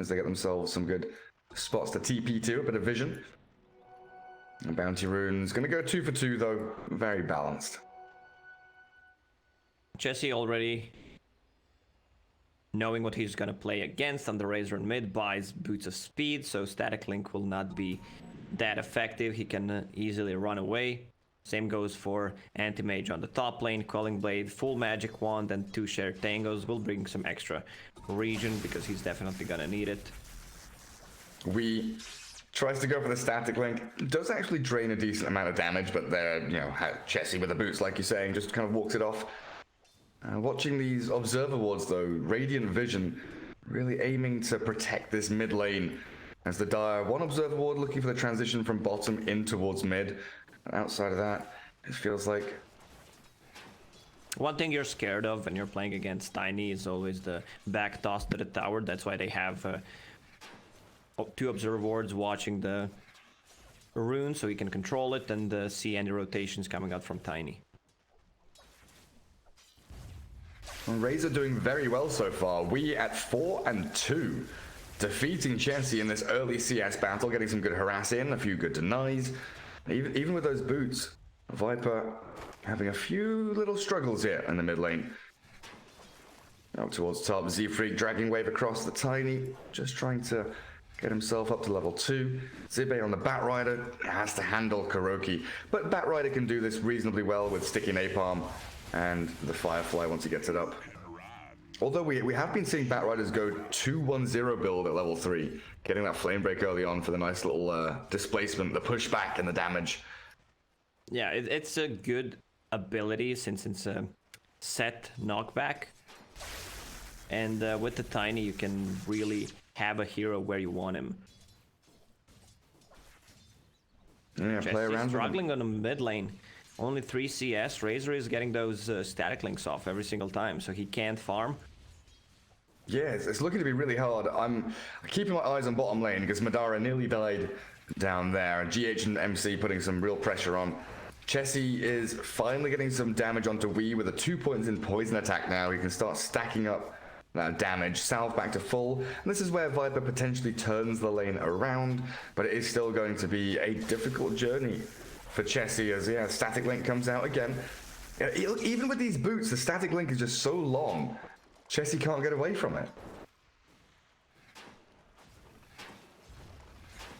as they get themselves some good spots to TP to, a bit of vision. And Bounty Rune's going to go 2 for 2 though, very balanced. Chessie already knowing what he's going to play against on the Razor and mid buys Boots of Speed, so Static Link will not be that effective. He can easily run away. Same goes for Anti-Mage on the top lane. Quelling Blade, full Magic Wand, and 2 Shared Tangos will bring some extra regen because he's definitely gonna need it. We tries to go for the Static Link. Does actually drain a decent amount of damage, but there, you know, Chessie with the boots, like you're saying, just kind of walks it off. Watching these Observer Wards though, Radiant Vision really aiming to protect this mid lane as the Dire, one Observer Ward looking for the transition from bottom in towards mid. And outside of that, it feels like... One thing you're scared of when you're playing against Tiny is always the back toss to the tower. That's why they have 2 Observer Wards watching the rune so he can control it and see any rotations coming out from Tiny. And Razor doing very well so far. We at 4-2. Defeating Chessie in this early CS battle, getting some good harass in, a few good denies. Even with those boots, Viper having a few little struggles here in the mid lane. Out towards top, Z-Freak dragging wave across the Tiny, just trying to get himself up to level 2. Zibe on the Batrider has to handle Kuroki, but Batrider can do this reasonably well with sticky Napalm and the Firefly once he gets it up. Although we have been seeing Batriders go 2-1-0 build at level 3, getting that Flame Break early on for the nice little displacement, the pushback and the damage. Yeah, it's a good ability since it's a set knockback. And with the Tiny you can really have a hero where you want him. Yeah, play around struggling on the mid lane. Only 3 CS. Razor is getting those static links off every single time, so he can't farm. Yeah, it's looking to be really hard. I'm keeping my eyes on bottom lane because Madara nearly died down there. GH and MC putting some real pressure on. Chessie is finally getting some damage onto Wii with a 2 points in poison attack now. He can start stacking up that damage. Salve back to full. And this is where Viper potentially turns the lane around, but it is still going to be a difficult journey for Chessie as, yeah, Static Link comes out again. Even with these boots, the Static Link is just so long. Chessie can't get away from it.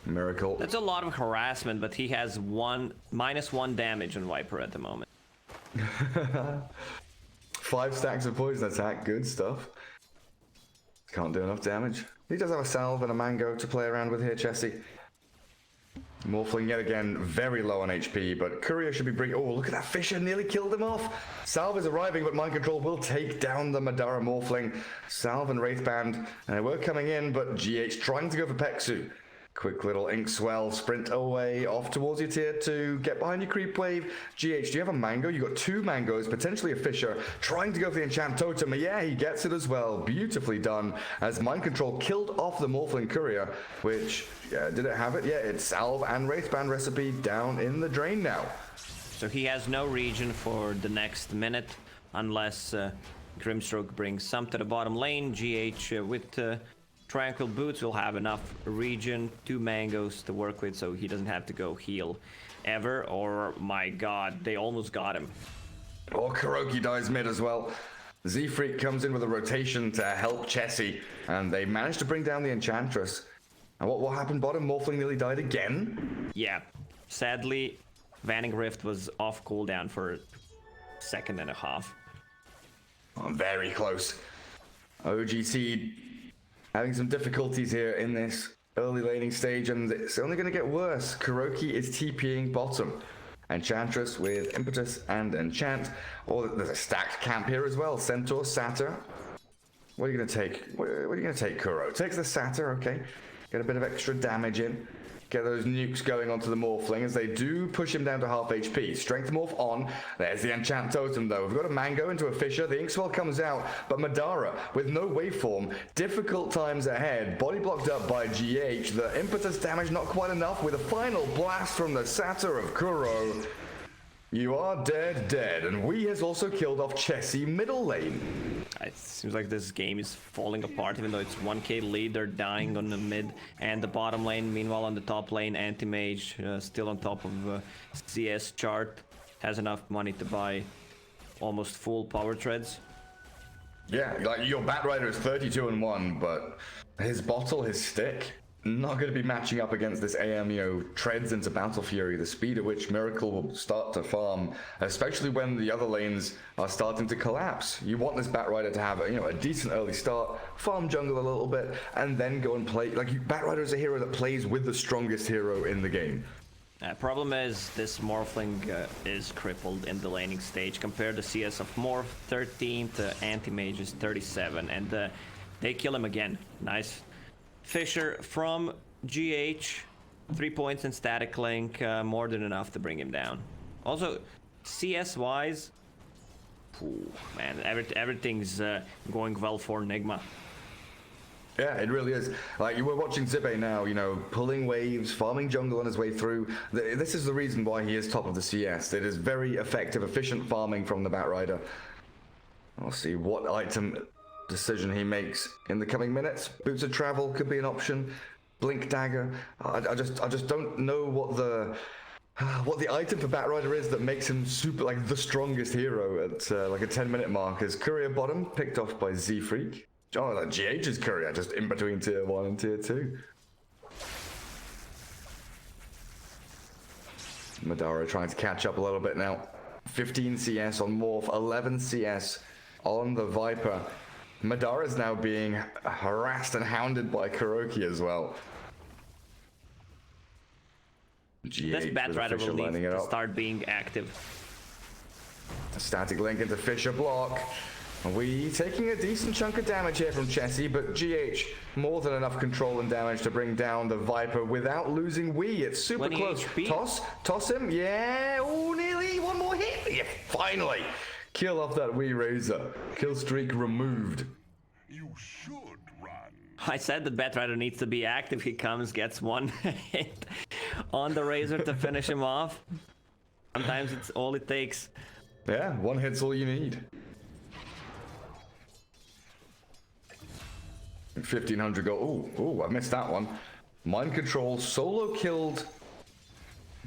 Miracle. That's a lot of harassment, but he has -1 damage on Viper at the moment. 5 stacks of poison attack, good stuff. Can't do enough damage. He does have a salve and a mango to play around with here, Chessie. Morphling yet again very low on HP, but Courier should be bringing... Oh, look at that Fisher, nearly killed him off. Salve is arriving, but Mind Control will take down the Madara Morphling. Salve and Wraithband, and they were coming in, but GH trying to go for Peksu. Quick little ink swell, sprint away, off towards your tier 2, get behind your creep wave. GH, do you have a mango? You got 2 mangoes, potentially a Fisher, trying to go for the enchant totem. Yeah, he gets it as well. Beautifully done, as Mind Control killed off the Morphling Courier, which, yeah, did it have it? Yeah, it's Salve and Wraithband recipe down in the drain now. So he has no regen for the next minute, unless Grimstroke brings some to the bottom lane. GH with... Tranquil Boots will have enough regen, 2 mangoes to work with, so he doesn't have to go heal ever. Or, my god, they almost got him. Oh, Kuroki dies mid as well. Z-Freak comes in with a rotation to help Chessie, and they managed to bring down the Enchantress. And what happened bottom? Morphling nearly died again? Yeah, sadly, Vanning Rift was off cooldown for a second and a half. Oh, very close. OG.S.Chessie having some difficulties here in this early laning stage, and it's only going to get worse. Kuroki is TPing bottom. Enchantress with Impetus and Enchant. Oh, there's a stacked camp here as well. Centaur, Satyr. What are you going to take? What are you going to take, Kuro? Takes the Satyr, okay. Get a bit of extra damage in. Get those nukes going onto the Morphling as they do push him down to half HP. Strength Morph on. There's the Enchant Totem though. We've got a Mango into a Fisher. The Inkswell comes out, but Madara with no waveform. Difficult times ahead. Body blocked up by GH. The Impetus damage not quite enough with a final blast from the Satyr of Kuro. You are dead, and we has also killed off Chessie middle lane. It seems like this game is falling apart, even though it's 1k lead. They're dying on the mid and the bottom lane. Meanwhile, on the top lane, Anti-Mage still on top of CS chart. Has enough money to buy almost full power treads. Yeah, like your Batrider is 32-1, but his bottle, his stick, not going to be matching up against this AMEO treads into Battle Fury, the speed at which Miracle will start to farm, especially when the other lanes are starting to collapse. You want this Batrider to have a decent early start, farm jungle a little bit, and then go and play. Like, Batrider is a hero that plays with the strongest hero in the game. Problem is, this Morphling is crippled in the laning stage. Compare the CS of Morph 13 to Anti-Mage is 37, and they kill him again. Nice. Fisher from GH, 3 points in static link, more than enough to bring him down. Also, CS-wise, man, everything's going well for NIGMA. Yeah, it really is. Like, you were watching Zibe now, pulling waves, farming jungle on his way through. This is the reason why he is top of the CS. It is very effective, efficient farming from the Batrider. We'll see what item decision he makes in the coming minutes. Boots of Travel could be an option. Blink Dagger. I just don't know what the item for Batrider is that makes him super, like, the strongest hero at like a 10-minute mark. Is Courier bottom picked off by Z-Freak? Oh, that GH's Courier just in between tier 1 and tier 2. Madara trying to catch up a little bit now. 15 CS on Morph, 11 CS on the Viper. Madara's now being harassed and hounded by Kuroki as well. This Batrider will need to start being active. A static link into Fisher block. We taking a decent chunk of damage here from Chessie, but GH more than enough control and damage to bring down the Viper without losing Wii. It's super close. HP. Toss him. Yeah. Oh, nearly one more hit. Yeah, finally. Kill off that Wii Razor. Kill streak removed. You should run. I said that Batrider needs to be active. He comes, gets one hit on the Razor to finish him off. Sometimes it's all it takes. Yeah, one hit's all you need. 1500 gold. Oh, I missed that one. Mind control, solo killed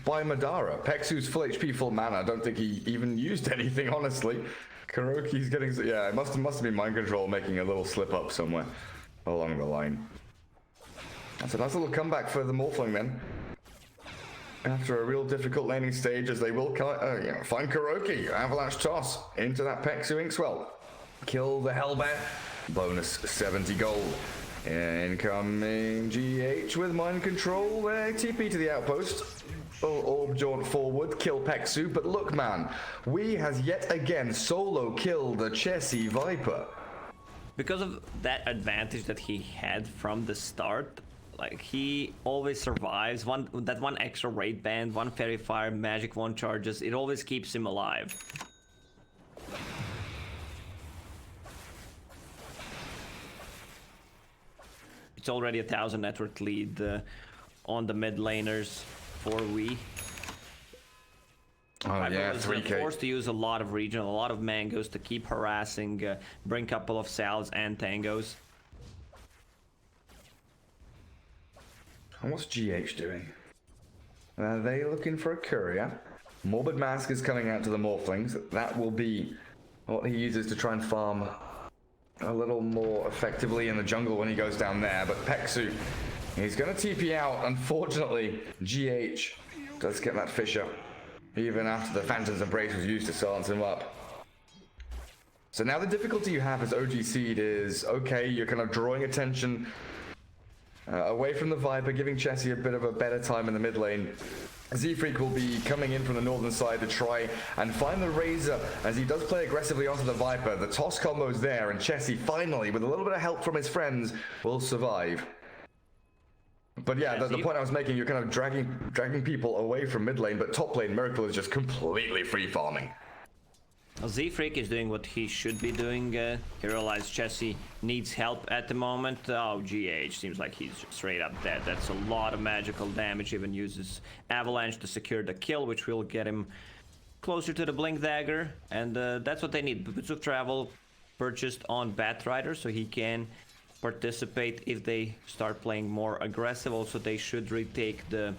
by Madara. Peksu's full HP, full mana. I don't think he even used anything, honestly. Kuroki's getting... Yeah, it must have been mind control making a little slip up somewhere along the line. That's a nice little comeback for the Morphling then. After a real difficult laning stage, as they will find Kuroki. Avalanche toss into that Peksu Inkswell. Kill the Hellbear. Bonus 70 gold. Incoming GH with mind control. TP to the outpost. Orb jaunt forward. Kill Peksu. But look, man. We has yet again solo killed the Chessie Viper. Because of that advantage that he had from the start, like, he always survives. That one extra raid band, one fairy fire, magic one charges. It always keeps him alive. It's already 1,000 network lead on the mid laners for Wii. Oh yeah, 3K. Forced to use a lot of regional, a lot of mangoes to keep harassing, bring a couple of Sal's and Tangos. And what's GH doing? Are they looking for a courier? Morbid Mask is coming out to the Morphlings. That will be what he uses to try and farm a little more effectively in the jungle when he goes down there. But Peksu, he's going to TP out. Unfortunately, GH does get that Fisher, even after the Phantom's Embrace was used to silence him up. So now the difficulty you have as OG Seed is, okay, you're kind of drawing attention away from the Viper, giving Chessie a bit of a better time in the mid lane. Z-Freak will be coming in from the northern side to try and find the Razor as he does play aggressively onto the Viper. The toss combo's there, and Chessie finally, with a little bit of help from his friends, will survive. But yeah, the point I was making, you're kind of dragging people away from mid lane, but top lane, Miracle is just completely free farming. Z-Freak is doing what he should be doing. He realized Chessie needs help at the moment. Oh, GH seems like he's straight up dead. That's a lot of magical damage. Even uses Avalanche to secure the kill, which will get him closer to the Blink Dagger. And that's what they need. Boots of Travel purchased on Batrider, so he can participate if they start playing more aggressive. Also, they should retake the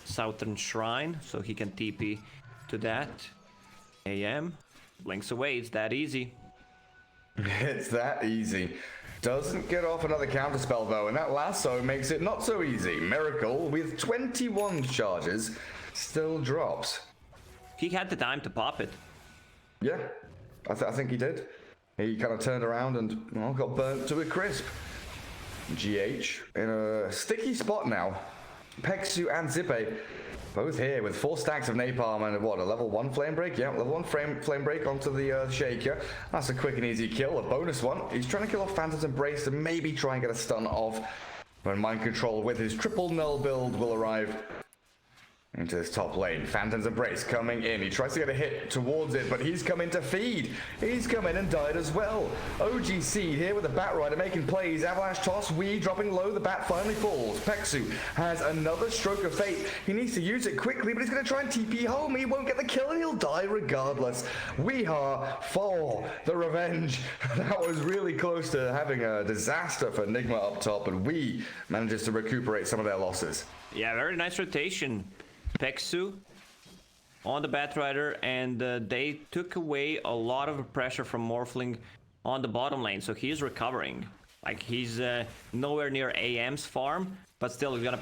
Southern Shrine, so he can TP to that. AM blinks away. It's that easy. It's that easy. Doesn't get off another counterspell though, and that lasso makes it not so easy. Miracle, with 21 charges, still drops. He had the time to pop it. Yeah, I think he did. He kind of turned around and, well, got burnt to a crisp. GH in a sticky spot now. Peksu and Zippe both here with 4 stacks of napalm and what, a level 1 flame break? Yeah, level 1 flame break onto the shaker. That's a quick and easy kill, a bonus one. He's trying to kill off Phantom's Embrace to maybe try and get a stun off when Mind Control with his triple null build will arrive into this top lane. Phantom's Embrace coming in. He tries to get a hit towards it, but he's come in to feed. He's come in and died as well. OG.S.Chessie here with the Batrider making plays. Avalanche toss, Wee dropping low. The bat finally falls. Peksu has another stroke of fate. He needs to use it quickly, but he's going to try and TP home. He won't get the kill and he'll die regardless. Weeha for the revenge. That was really close to having a disaster for NIGMA up top, but Wee manages to recuperate some of their losses. Yeah, very nice rotation. Peksu on the Batrider, and they took away a lot of pressure from Morphling on the bottom lane, so he's recovering. Like, he's nowhere near AM's farm, but still he's gonna